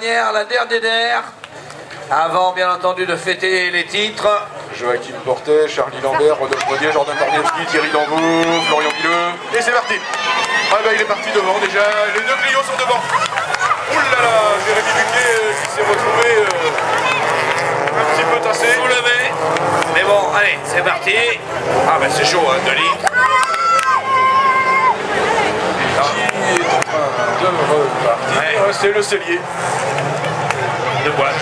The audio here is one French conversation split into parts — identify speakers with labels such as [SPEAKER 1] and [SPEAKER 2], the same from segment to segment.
[SPEAKER 1] la dernière, avant bien entendu de fêter les titres.
[SPEAKER 2] Joachim Portet, Charlie Lambert, Rodolphe Rodier, Jordan Barniewski, Thierry Danvaux, Florian Guilleux. Et c'est parti. Ah bah il est parti devant déjà, les deux Clio sont devant. Ouh là là, Jérémy Buquet qui s'est retrouvé un petit peu tassé.
[SPEAKER 1] Soulevé. Mais bon, allez, c'est parti. Ah bah c'est chaud, hein, 2 litres.
[SPEAKER 2] Qui est en train de repartir.
[SPEAKER 1] Ouais.
[SPEAKER 2] C'est le cellier.
[SPEAKER 1] De boîte,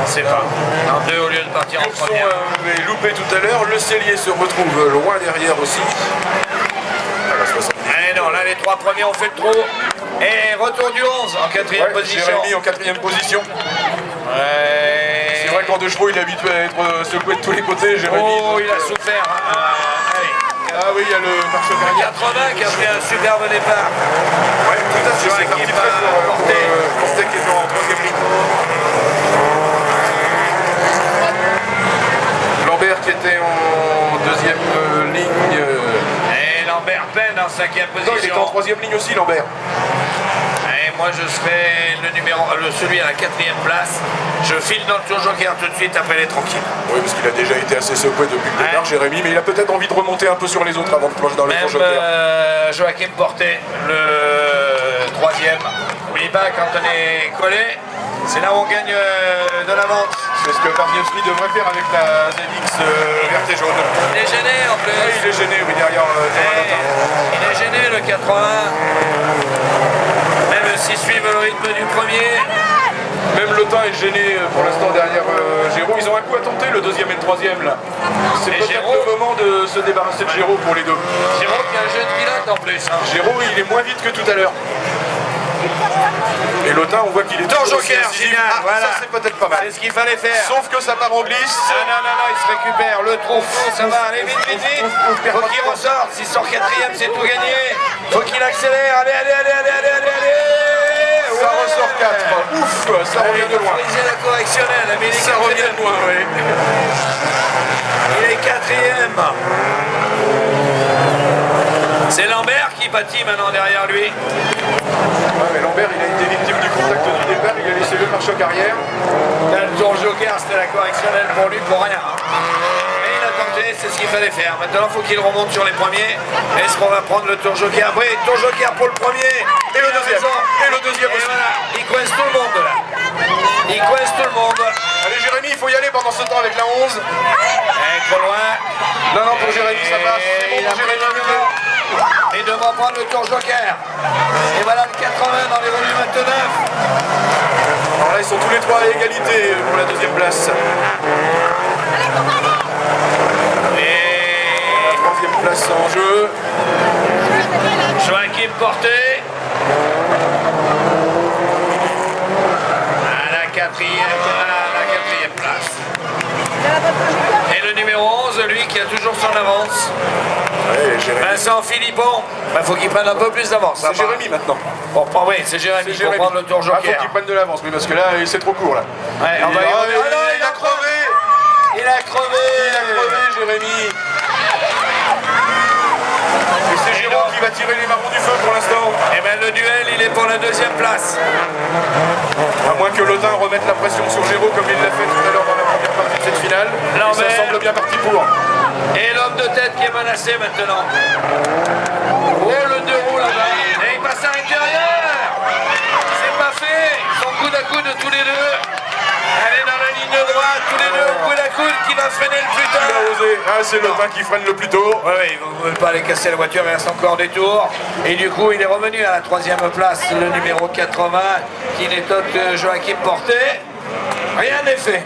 [SPEAKER 1] on sait pas. En 2 au lieu de partir en
[SPEAKER 2] Courson
[SPEAKER 1] première.
[SPEAKER 2] avait loupé tout à l'heure, le cellier se retrouve loin derrière aussi. À la 60.
[SPEAKER 1] Allez non, là les 3 premiers ont fait le trou. Et retour du 11 en 4e position.
[SPEAKER 2] Jérémy en 4e position.
[SPEAKER 1] Ouais.
[SPEAKER 2] C'est vrai qu'en 2 chevaux il est habitué à être secoué de tous les côtés, Jérémy.
[SPEAKER 1] Oh, il a souffert. Allez.
[SPEAKER 2] Ah oui, il y a le marche arrière.
[SPEAKER 1] 80 qui a fait un superbe départ.
[SPEAKER 2] Ouais, tout à fait, c'est parti
[SPEAKER 1] qui
[SPEAKER 2] très
[SPEAKER 1] va
[SPEAKER 2] pour
[SPEAKER 1] porter.
[SPEAKER 2] Portet qui est en 3e ligne. Lambert qui était en 2e ligne.
[SPEAKER 1] Et Lambert peine en 5e position.
[SPEAKER 2] Non, il était en 3e ligne aussi, Lambert.
[SPEAKER 1] Et moi je serai celui à la 4e place. Je file dans le tour joker tout de suite après les tranquilles.
[SPEAKER 2] Oui, parce qu'il a déjà été assez secoué depuis le départ, Jérémy, mais il a peut-être envie de remonter un peu sur les autres avant de plonger dans le tour
[SPEAKER 1] Même
[SPEAKER 2] joker.
[SPEAKER 1] Joachim Portet, le 3e. N'oublie pas, quand on est collé, c'est là où on gagne de l'avance.
[SPEAKER 2] C'est ce que Barniewski devrait faire avec la ZX verte et jaune.
[SPEAKER 1] Il est gêné en plus.
[SPEAKER 2] Oui, il est gêné, oui, derrière Thomas Lotin.
[SPEAKER 1] Il est gêné le 80. Même s'ils suivent le rythme du premier.
[SPEAKER 2] Même Lotin est gêné pour l'instant derrière Géraud. Ils ont un coup à tenter, le 2e et le 3e là. C'est
[SPEAKER 1] Et
[SPEAKER 2] peut-être
[SPEAKER 1] Géraud
[SPEAKER 2] le moment de se débarrasser de Géraud pour les deux.
[SPEAKER 1] Jérôme qui est un jeune pilote en plus. Hein.
[SPEAKER 2] Géraud, il est moins vite que tout à l'heure. Et Lotin, on voit qu'il est
[SPEAKER 1] Tour
[SPEAKER 2] toujours aussi
[SPEAKER 1] joker,
[SPEAKER 2] incisif.
[SPEAKER 1] génial,
[SPEAKER 2] Ah,
[SPEAKER 1] voilà.
[SPEAKER 2] ça c'est peut-être pas mal.
[SPEAKER 1] C'est ce qu'il fallait faire.
[SPEAKER 2] Sauf que ça part en glisse.
[SPEAKER 1] Ah non, non, non, il se récupère. Le trou, ça va. Allez, vite, vite, vite. Faut qu'il ressorte. S'il sort 4e, c'est tout gagné. Faut qu'il accélère. Allez, allez, allez, allez, allez, allez, allez.
[SPEAKER 2] Ça ressort 4. Ouf, ça revient de loin.
[SPEAKER 1] Il a la correctionnelle, mais il est
[SPEAKER 2] Ça revient de loin, oui.
[SPEAKER 1] Il est 4e. C'est Lambert qui bâtit maintenant derrière lui.
[SPEAKER 2] Ouais, mais Lambert, il a été victime du contact du départ. Il a laissé le pare-choc arrière.
[SPEAKER 1] Là, le tour joker, c'était la correctionnelle pour lui, pour rien. Mais il a tenté, c'est ce qu'il fallait faire. Maintenant, il faut qu'il remonte sur les premiers. Est-ce qu'on va prendre le tour joker après? Tour joker pour le premier.
[SPEAKER 2] Et le deuxième. Et le deuxième
[SPEAKER 1] Et
[SPEAKER 2] aussi.
[SPEAKER 1] voilà, il coince tout le monde là. Il coince tout le monde.
[SPEAKER 2] Allez, Jérémy, il faut y aller pendant ce temps avec la 11.
[SPEAKER 1] Trop loin.
[SPEAKER 2] Non, non, pour Jérémy, ça passe. C'est bon
[SPEAKER 1] Il a
[SPEAKER 2] pour
[SPEAKER 1] pris
[SPEAKER 2] Jérémy.
[SPEAKER 1] le numéro. Et devra prendre le tour joker. Et voilà le 80 dans les volumes 29.
[SPEAKER 2] Alors là, ils sont tous les trois à égalité pour la 2e place.
[SPEAKER 1] Et
[SPEAKER 2] 3e place en jeu.
[SPEAKER 1] Joachim Portet. À la 4e place. Et le numéro 11, lui qui a toujours son avance.
[SPEAKER 2] Ouais, Jérémy.
[SPEAKER 1] Vincent Philippon. Il faut qu'il prenne un peu plus d'avance.
[SPEAKER 2] C'est Jérémy maintenant.
[SPEAKER 1] Bon, oui, c'est Jérémy pour prendre le tour
[SPEAKER 2] Ah,
[SPEAKER 1] joker.
[SPEAKER 2] faut qu'il prenne de l'avance, mais parce que là, c'est trop court là.
[SPEAKER 1] Ouais, on va y revenir. Ah non,
[SPEAKER 2] il a crevé.
[SPEAKER 1] Il a crevé.
[SPEAKER 2] Il a crevé, Jérémy. Et c'est Géraud qui va tirer les marrons du feu pour l'instant.
[SPEAKER 1] Et bien le duel, il est pour la 2e place.
[SPEAKER 2] À moins que Lotin remette la pression sur Géraud comme il l'a fait tout à l'heure dans la première partie de cette finale.
[SPEAKER 1] Non,
[SPEAKER 2] Et ça
[SPEAKER 1] mais-
[SPEAKER 2] semble bien parti pour.
[SPEAKER 1] Et l'homme de tête qui est menacé maintenant. Oh, le 2 roues là-bas. Et il passe à l'intérieur. C'est pas fait. Ils sont coude à coude tous les deux. Elle est dans la ligne droite, tous les deux coude à coude. Qui va freiner le plus
[SPEAKER 2] Il a
[SPEAKER 1] tard?
[SPEAKER 2] osé. Ah, c'est Lotin qui freine le plus tôt.
[SPEAKER 1] Oui, vous ne voulez pas aller casser la voiture, il reste encore des tours. Et du coup, il est revenu à la 3e place, le numéro 80, qui n'est autre que Joachim Portet. Rien n'est fait.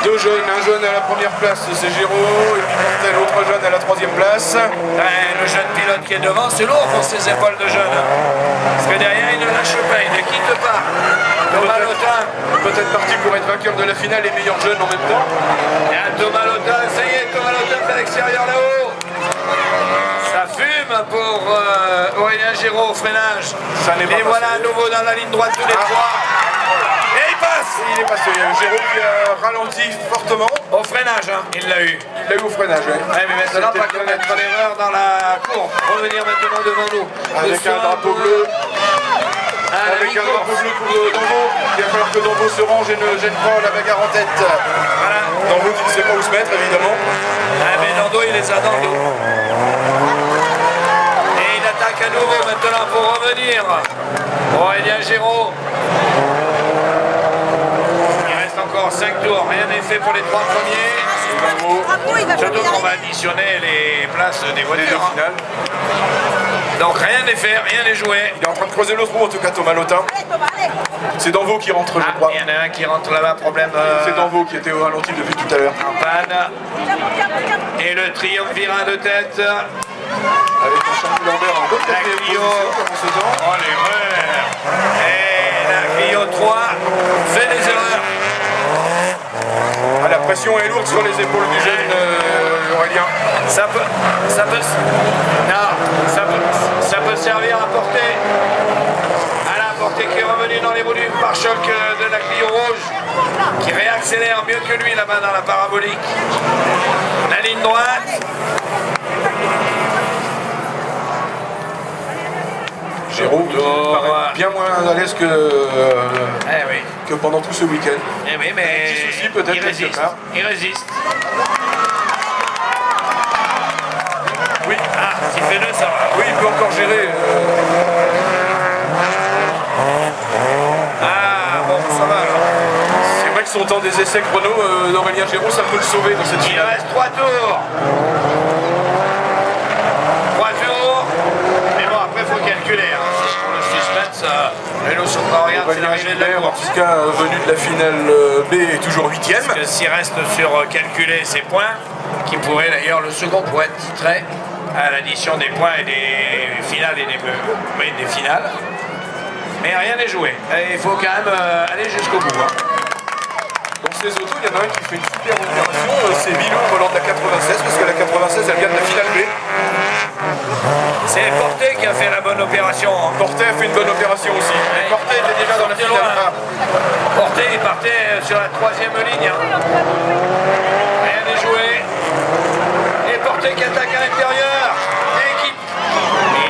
[SPEAKER 2] Deux jeunes, un jeune à la première place, c'est Géraud, et puis Portet, l'autre jeune à la 3e place.
[SPEAKER 1] Le jeune pilote qui est devant, c'est lourd pour ses épaules de jeune. Parce que derrière, il ne lâche pas, il ne quitte pas. Thomas Lotin.
[SPEAKER 2] Peut-être parti pour être vainqueur de la finale et meilleur jeune en même temps.
[SPEAKER 1] Et Thomas Lotin, ça y est, Thomas Lotin fait l'extérieur là-haut. Ça fume pour Aurélien Géraud au freinage.
[SPEAKER 2] Ça n'est pas
[SPEAKER 1] Et voilà
[SPEAKER 2] passé.
[SPEAKER 1] à nouveau dans la ligne droite tous les trois. Et il passe.
[SPEAKER 2] Il est passé. Géraud qui a ralenti fortement.
[SPEAKER 1] Au freinage, hein, il l'a eu.
[SPEAKER 2] Il l'a eu au freinage. Ouais.
[SPEAKER 1] Ouais, mais maintenant, pas commettre l'erreur dans la courbe. Revenir maintenant devant nous.
[SPEAKER 2] Avec
[SPEAKER 1] Le
[SPEAKER 2] un drapeau
[SPEAKER 1] soir,
[SPEAKER 2] bleu. avec un drapeau bleu pour Danvo. Il va falloir que Danvo se range et ne gêne pas la bagarre en tête.
[SPEAKER 1] Voilà.
[SPEAKER 2] Danvo qui ne sait pas où se mettre, évidemment.
[SPEAKER 1] Ah, mais Nando, il les a dans le dos. Et il attaque à nouveau maintenant pour revenir. Aurélien Géraud. Il reste encore 5 tours. Rien n'est fait pour les 3 premiers. Surtout qu'on va additionner les places des voitures.
[SPEAKER 2] Finale.
[SPEAKER 1] Donc rien n'est fait, rien n'est joué.
[SPEAKER 2] Il est en train de creuser le trou, en tout cas, Thomas Lotin. C'est Danvo qui rentre, je crois.
[SPEAKER 1] Il y en a un qui rentre là-bas, problème.
[SPEAKER 2] C'est Danvo qui était au ralenti depuis tout à l'heure.
[SPEAKER 1] En panne. Et le triumvirat de tête.
[SPEAKER 2] Avec un Charlie Lambert en bonne
[SPEAKER 1] La
[SPEAKER 2] quatrième
[SPEAKER 1] Clio.
[SPEAKER 2] position, comme en ce temps.
[SPEAKER 1] Oh l'erreur. Et la Clio 3 fait des erreurs.
[SPEAKER 2] Ah, la pression est lourde sur les épaules du jeune Aurélien.
[SPEAKER 1] Ça peut servir à porter. À la portée qui est revenue dans les volumes par choc de la Clio rouge. Qui réaccélère mieux que lui là-bas dans la parabolique. La ligne droite.
[SPEAKER 2] Géraud qui paraît bien moins à l'aise que pendant tout ce week-end.
[SPEAKER 1] Eh oui, mais
[SPEAKER 2] Un petit souci peut-être
[SPEAKER 1] il résiste.
[SPEAKER 2] quelque part.
[SPEAKER 1] Il résiste.
[SPEAKER 2] Oui,
[SPEAKER 1] Ah, s'il fait 2, ça va.
[SPEAKER 2] oui, il peut encore gérer.
[SPEAKER 1] Ah, bon, ça va alors.
[SPEAKER 2] C'est vrai que son temps des essais chrono d'Aurélien Géraud, ça peut le sauver dans cette
[SPEAKER 1] Il
[SPEAKER 2] finale.
[SPEAKER 1] reste 3 tours. 3 tours. Mais bon, après, il faut calculer. Hein. C'est pour le suspense. Vélo sur pas regarde, c'est
[SPEAKER 2] Aurélien
[SPEAKER 1] l'arrivée de la
[SPEAKER 2] Gilbert, en
[SPEAKER 1] course.
[SPEAKER 2] tout cas, venu de la finale B, est toujours 8e.
[SPEAKER 1] Parce que s'il reste sur calculer ses points, qui pourrait d'ailleurs, le second pourrait être titré à l'addition des points et des finales et des finales. Mais rien n'est joué. Et il faut quand même aller jusqu'au bout. Hein.
[SPEAKER 2] Dans ces autos, il y en a un qui fait une super opération, c'est Milou au volant de la 96, parce que la 96, elle vient de la finale B.
[SPEAKER 1] C'est Porté qui a fait la bonne opération. Hein.
[SPEAKER 2] Porté a fait une bonne opération aussi.
[SPEAKER 1] Ouais.
[SPEAKER 2] Porté était déjà dans la
[SPEAKER 1] Sorti
[SPEAKER 2] finale
[SPEAKER 1] loin.
[SPEAKER 2] A.
[SPEAKER 1] Porté, il partait sur la 3e ligne. Hein. Rien n'est joué. Et Porté qui attaque à l'intérieur. Et qui... Et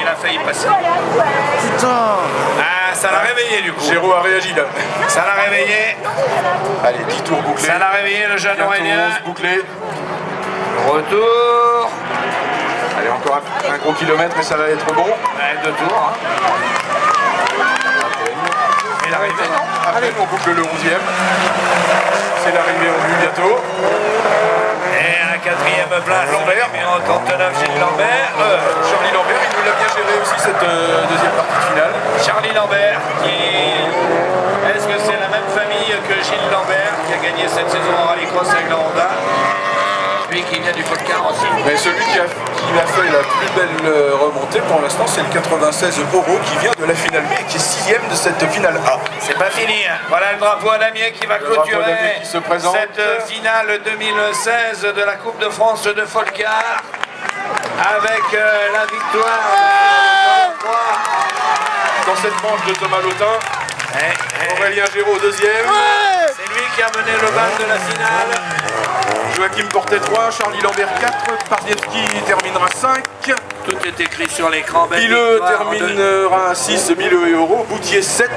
[SPEAKER 1] il a failli passer. Ah, ça l'a réveillé du coup.
[SPEAKER 2] Géraud a réagi là.
[SPEAKER 1] Ça l'a réveillé.
[SPEAKER 2] Allez, 10 tours bouclés.
[SPEAKER 1] Ça l'a réveillé le jeune
[SPEAKER 2] Bientôt
[SPEAKER 1] Aurélien.
[SPEAKER 2] 11 bouclés.
[SPEAKER 1] Retour.
[SPEAKER 2] Allez, encore un gros kilomètre et ça va être bon.
[SPEAKER 1] Ouais, 2 tours. Hein. Et l'arrivée, non?
[SPEAKER 2] Après, on boucle le 11e. C'est l'arrivée en vue bientôt.
[SPEAKER 1] Et à la 4e place,
[SPEAKER 2] Lambert.
[SPEAKER 1] numéro 39, Gilles Lambert.
[SPEAKER 2] Charlie Lambert, il nous l'a bien géré aussi cette deuxième partie de finale.
[SPEAKER 1] Charlie Lambert, est-ce que c'est la même famille que Gilles Lambert qui a gagné cette saison en rallycross avec la Honda? Lui qui vient du Polcar aussi.
[SPEAKER 2] Mais celui qui a fait la plus belle remontée pour l'instant, c'est le 96 Euro qui vient de la finale B et qui est 6e de cette finale A.
[SPEAKER 1] C'est pas fini. Hein. Voilà le drapeau à Damier qui va
[SPEAKER 2] Le drapeau
[SPEAKER 1] clôturer
[SPEAKER 2] d'Amiens qui se présente.
[SPEAKER 1] cette finale 2016 de la Coupe de France de Folcar avec la victoire
[SPEAKER 2] Dans cette manche de Thomas Lotin,
[SPEAKER 1] de
[SPEAKER 2] Aurélien Géraud 2e,
[SPEAKER 1] C'est lui qui a mené le bal de la finale.
[SPEAKER 2] Joachim Portet 3, Charlie Lambert 4, Pardievski terminera 5,
[SPEAKER 1] Tout est écrit sur l'écran. Belle
[SPEAKER 2] Pileux
[SPEAKER 1] victoire en
[SPEAKER 2] terminera 6, Mileux et Euro, Boutier 7,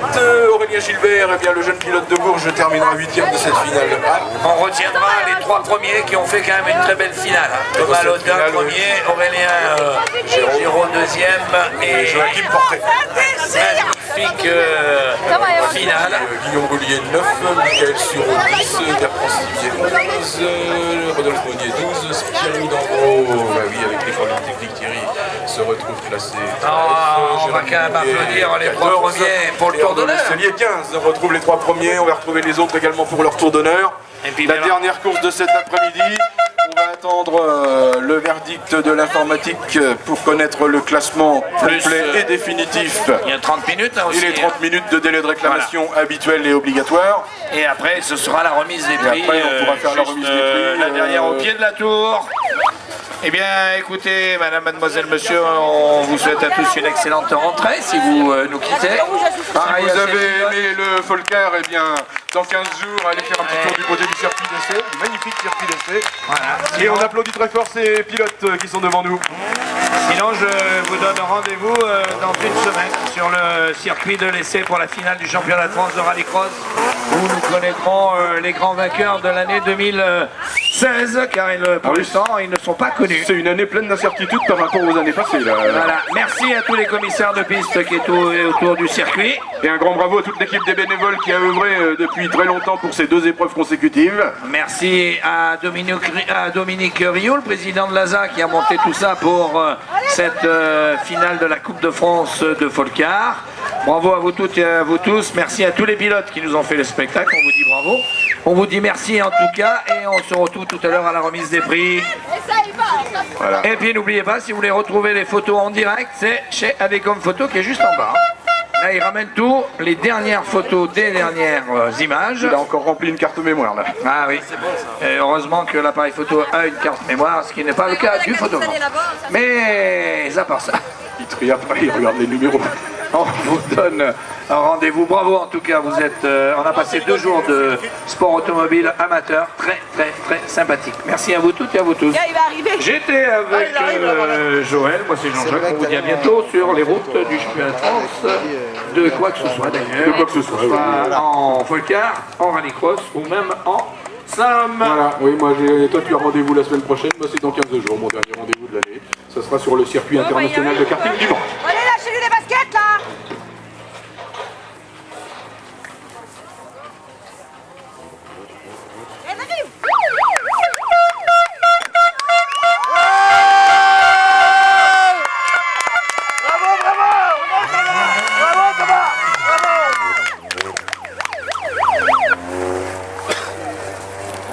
[SPEAKER 2] Aurélien Gilbert, eh bien, le jeune pilote de Bourges terminera 8e de cette finale A.
[SPEAKER 1] On retiendra les 3 premiers qui ont fait quand même une très belle finale. Hein. Thomas
[SPEAKER 2] cette
[SPEAKER 1] Lotin
[SPEAKER 2] finale,
[SPEAKER 1] premier, Aurélien Géraud deuxième et
[SPEAKER 2] Joachim Portet.
[SPEAKER 1] magnifique finale.
[SPEAKER 2] Guillaume Roulier 9, Michael Sureau 10, Bertrand Sivier 11, Rodolphe Monnier 12, Thierry Danvaux, bah oui, avec les problèmes techniques, Thierry se retrouve classé 13.
[SPEAKER 1] On va quand même applaudir les 3 premiers pour le tour d'honneur.
[SPEAKER 2] Cellier 15, on retrouve les 3 premiers, on va retrouver les autres également pour leur tour d'honneur.
[SPEAKER 1] Et puis,
[SPEAKER 2] La
[SPEAKER 1] bien,
[SPEAKER 2] dernière course de cet après-midi, on va attendre le verdict de l'informatique pour connaître le classement complet et définitif.
[SPEAKER 1] il y a 30 minutes hein,
[SPEAKER 2] Et
[SPEAKER 1] aussi.
[SPEAKER 2] les 30 minutes de délai de réclamation habituels et obligatoires.
[SPEAKER 1] Et après, ce sera la remise des prix.
[SPEAKER 2] après, on pourra faire la remise des prix,
[SPEAKER 1] La dernière au pied de la tour. Eh bien, écoutez, madame, mademoiselle, monsieur, on vous souhaite à tous une excellente rentrée si vous nous quittez.
[SPEAKER 2] Si
[SPEAKER 1] Pareil
[SPEAKER 2] vous
[SPEAKER 1] à
[SPEAKER 2] avez
[SPEAKER 1] Céline.
[SPEAKER 2] aimé le Folcar, eh bien, dans 15 jours, aller faire un petit tour du côté du circuit d'essai, du magnifique circuit d'essai.
[SPEAKER 3] Voilà.
[SPEAKER 2] Et on applaudit très fort ces pilotes qui sont devant nous.
[SPEAKER 3] Sinon, je vous donne rendez-vous dans une semaine sur le circuit de l'essai pour la finale du championnat de France de rallycross, où nous connaîtrons les grands vainqueurs de l'année 2016, car pour l'instant, ils ne sont pas connus.
[SPEAKER 2] C'est une année pleine d'incertitudes par rapport aux années passées. Là.
[SPEAKER 3] Voilà. Merci à tous les commissaires de piste qui étaient autour du circuit.
[SPEAKER 2] Et un grand bravo à toute l'équipe des bénévoles qui a œuvré depuis très longtemps pour ces 2 épreuves consécutives.
[SPEAKER 3] Merci à Dominique Rioux, le président de l'ASA, qui a monté tout ça pour cette finale de la Coupe de France de Folcar. Bravo à vous toutes et à vous tous. Merci à tous les pilotes qui nous ont fait le spectacle. On vous dit bravo. On vous dit merci en tout cas et on se retrouve tout à l'heure à la remise des prix.
[SPEAKER 2] Voilà.
[SPEAKER 3] Et puis n'oubliez pas, si vous voulez retrouver les photos en direct, c'est chez Adecom Photo qui est juste en bas. Là, il ramène tout, les dernières photos des dernières images.
[SPEAKER 2] Il a encore rempli une carte mémoire là.
[SPEAKER 3] Ah oui. Et heureusement que l'appareil photo a une carte mémoire, ce qui n'est pas le cas du photographe. Mais à part ça,
[SPEAKER 2] Il trie après, il regarde les numéros.
[SPEAKER 3] on vous donne un rendez-vous. Bravo en tout cas, vous êtes. On a passé 2 jours de sport automobile amateur, très sympathique. Merci à vous toutes et à vous tous. J'étais avec Joël, moi c'est Jean-Jacques, on vous dit à bientôt sur les routes du championnat de France, de quoi que ce soit d'ailleurs.
[SPEAKER 2] De quoi que ce soit, oui.
[SPEAKER 3] En Folcar, en rallycross ou même en slalom.
[SPEAKER 2] Voilà, oui, toi tu as rendez-vous la semaine prochaine, moi c'est dans 15 jours, mon dernier rendez-vous de l'année. Ça sera sur le circuit international de karting du Mans.